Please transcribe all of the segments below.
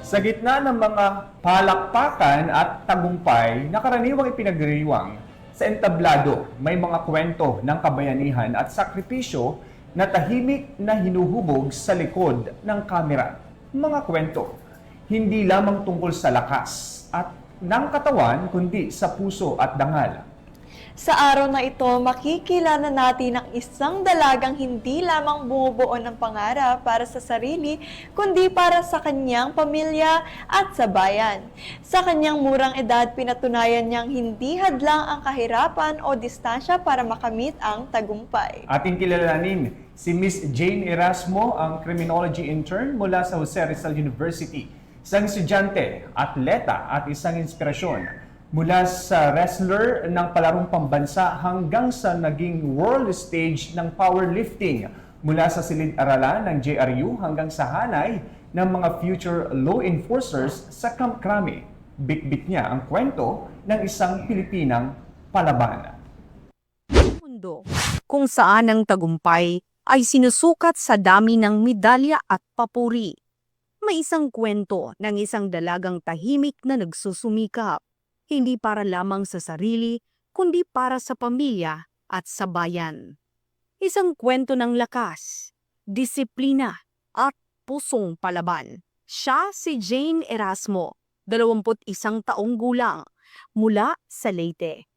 Sa gitna ng mga palakpakan at tagumpay na karaniwang ipinagdiriwang sa entablado, may mga kwento ng kabayanihan at sakripisyo na tahimik na hinuhubog sa likod ng kamera. Mga kwento, hindi lamang tungkol sa lakas at ng katawan kundi sa puso at dangal. Sa araw na ito, makikilala natin ang isang dalagang hindi lamang bumubuo ng pangarap para sa sarili, kundi para sa kanyang pamilya at sa bayan. Sa kanyang murang edad, pinatunayan niyang hindi hadlang ang kahirapan o distansya para makamit ang tagumpay. Ating kilalanin si Miss Jane Erasmo, ang criminology intern mula sa Jose Rizal University. Isang estudyante, atleta at isang inspirasyon. Mula sa wrestler ng palarong pambansa hanggang sa naging world stage ng powerlifting. Mula sa silid-aralan ng JRU hanggang sa hanay ng mga future law enforcers sa Camp Crame. Bitbit niya ang kwento ng isang Pilipinang palaban. Mundo kung saan ang tagumpay ay sinusukat sa dami ng medalya at papuri. May isang kwento ng isang dalagang tahimik na nagsusumikap, hindi para lamang sa sarili, kundi para sa pamilya at sa bayan. Isang kwento ng lakas, disiplina at pusong palaban. Siya si Jane Erasmo, 21 taong gulang, mula sa Leyte.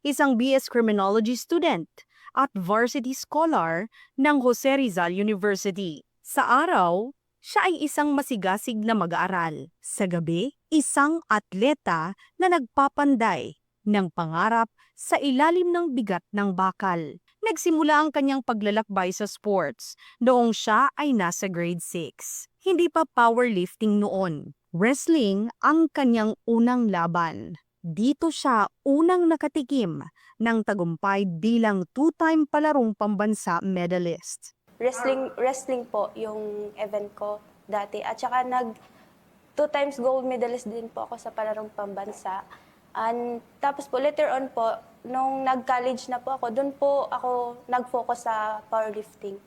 Isang BS Criminology student at varsity scholar ng Jose Rizal University. Sa araw, siya ay isang masigasig na mag-aaral. Sa gabi, isang atleta na nagpapanday ng pangarap sa ilalim ng bigat ng bakal. Nagsimula ang kanyang paglalakbay sa sports noong siya ay nasa grade 6. Hindi pa powerlifting noon. Wrestling ang kanyang unang laban. Dito siya unang nakatikim ng tagumpay bilang two-time palarong pambansa medalist. Wrestling po yung event ko dati. At saka 2 times gold medalist din po ako sa palarong pambansa. And tapos po later on po, nung nag-college na po ako, doon po ako nag-focus sa powerlifting.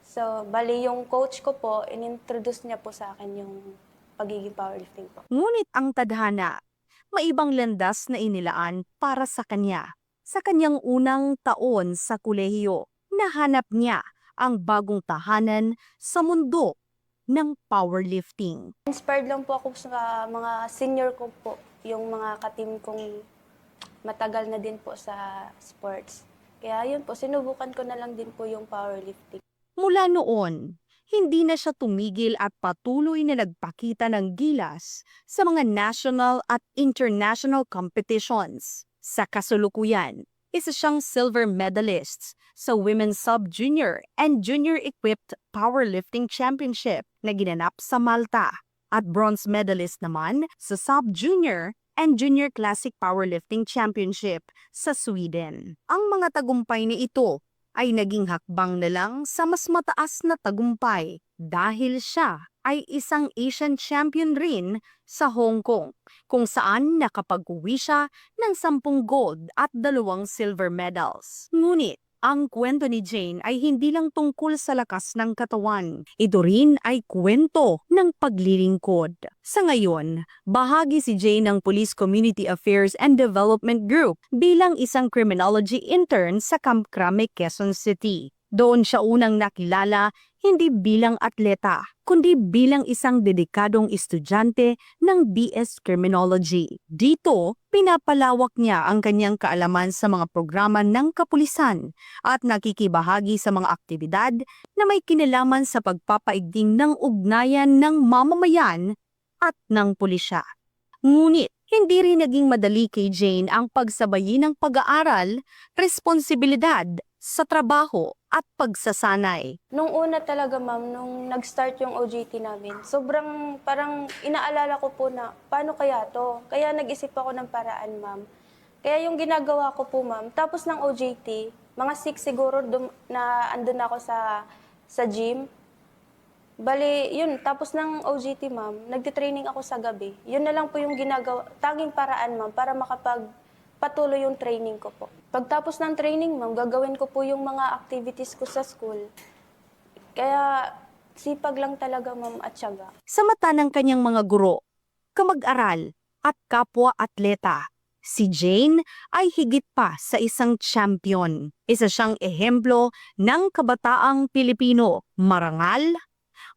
So, bali yung coach ko po, inintroduce niya po sa akin yung pagiging powerlifting po. Ngunit ang tadhana, may ibang landas na inilaan para sa kanya. Sa kanyang unang taon sa kolehiyo, nahanap niya ang bagong tahanan sa mundo ng powerlifting. Inspired lang po ako sa mga senior ko po, yung mga katim kong matagal na din po sa sports. Kaya yun po, sinubukan ko na lang din po yung powerlifting. Mula noon, hindi na siya tumigil at patuloy na nagpakita ng gilas sa mga national at international competitions. Sa kasulukuyan, isa siyang silver medalist sa Women's Sub-Junior and Junior-Equipped Powerlifting Championship na ginanap sa Malta at bronze medalist naman sa Sub-Junior and Junior Classic Powerlifting Championship sa Sweden. Ang mga tagumpay na ito ay naging hakbang na lang sa mas mataas na tagumpay dahil siya ay isang Asian champion rin sa Hong Kong, kung saan nakapag-uwi siya ng 10 gold at 2 silver medals. Ngunit, ang kwento ni Jane ay hindi lang tungkol sa lakas ng katawan. Ito rin ay kwento ng paglilingkod. Sa ngayon, bahagi si Jane ng Police Community Affairs and Development Group bilang isang criminology intern sa Camp Crame, Quezon City. Doon siya unang nakilala hindi bilang atleta, kundi bilang isang dedikadong estudyante ng BS Criminology. Dito, pinapalawak niya ang kanyang kaalaman sa mga programa ng kapulisan at nakikibahagi sa mga aktibidad na may kinalaman sa pagpapaigting ng ugnayan ng mamamayan at ng pulisya. Ngunit, hindi rin naging madali kay Jane ang pagsabayin ng pag-aaral, responsibilidad sa trabaho at pagsasanay. Nung una talaga, ma'am, nung nag-start yung OJT namin, sobrang parang inaalala ko po na, paano kaya to? Kaya nag-isip ako ng paraan, ma'am. Kaya yung ginagawa ko po, ma'am, tapos ng OJT, mga 6 siguro na andun ako sa gym. Bali, yun, tapos ng OJT, ma'am, nagtitraining ako sa gabi. Yun na lang po yung ginagawa, tanging paraan, ma'am, para patuloy yung training ko po. Pagtapos ng training, ma'am, gagawin ko po yung mga activities ko sa school. Kaya Sipag lang talaga, ma'am, at tiyaga. Sa mata ng kanyang mga guro, kamag-aral at kapwa-atleta, si Jane ay higit pa sa isang champion. Isa siyang ehemplo ng kabataang Pilipino, marangal,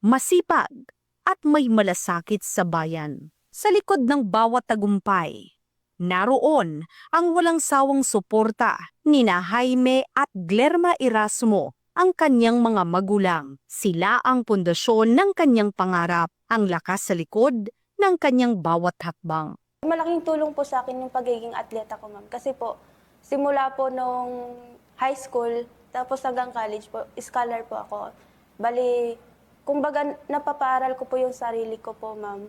masipag, at may malasakit sa bayan. Sa likod ng bawat tagumpay, naroon ang walang sawang suporta ni Jaime at Glerma Erasmo, ang kanyang mga magulang. Sila ang pundasyon ng kanyang pangarap, ang lakas sa likod ng kanyang bawat hakbang. Malaking tulong po sa akin yung pagiging atleta ko, ma'am. Kasi po, simula po nung high school, tapos hanggang college po, scholar po ako. Bali, kumbaga napapaaral ko po yung sarili ko po, ma'am.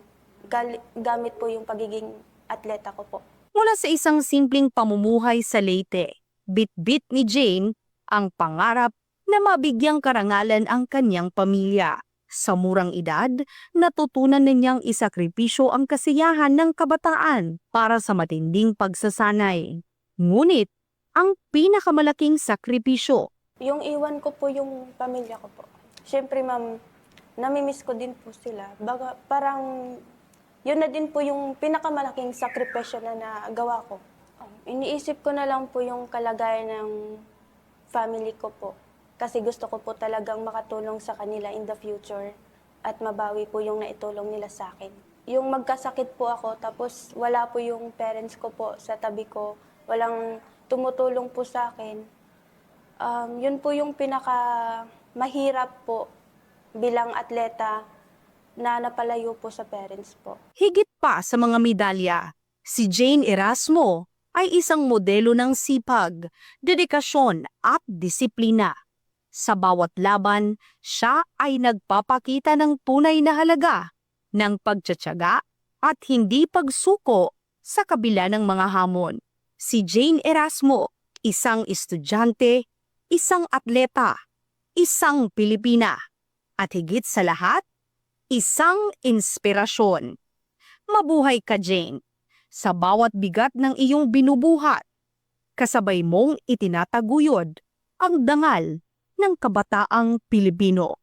Gamit po yung pagiging atleta ko po. Mula sa isang simpleng pamumuhay sa Leyte, bit-bit ni Jane ang pangarap na mabigyang karangalan ang kanyang pamilya. Sa murang edad, natutunan ninyang isakripisyo ang kasiyahan ng kabataan para sa matinding pagsasanay. Ngunit, ang pinakamalaking sakripisyo, Yung iwan ko po yung pamilya ko po. Siyempre, ma'am, namimiss ko din po sila. Baga, parang yun na din po yung pinakamalaking sakripisyo na nagawa ko. Iniisip ko na lang po yung kalagayan ng family ko po. Kasi gusto ko po talagang makatulong sa kanila in the future at mabawi po yung naitulong nila sa akin. Yung magkasakit po ako, tapos wala po yung parents ko po sa tabi ko, walang tumutulong po sa akin. Yun po yung mahirap po bilang atleta na napalayo po sa parents po. higit pa sa mga medalya, si Jane Erasmo ay isang modelo ng sipag, dedikasyon at disiplina. Sa bawat laban, siya ay nagpapakita ng tunay na halaga ng pagtsatsaga at hindi pagsuko sa kabila ng mga hamon. Si Jane Erasmo, isang estudyante, isang atleta, isang Pilipina, at higit sa lahat, isang inspirasyon. Mabuhay ka, Jane, sa bawat bigat ng iyong binubuhat. Kasabay mong itinataguyod ang dangal ng kabataang Pilipino.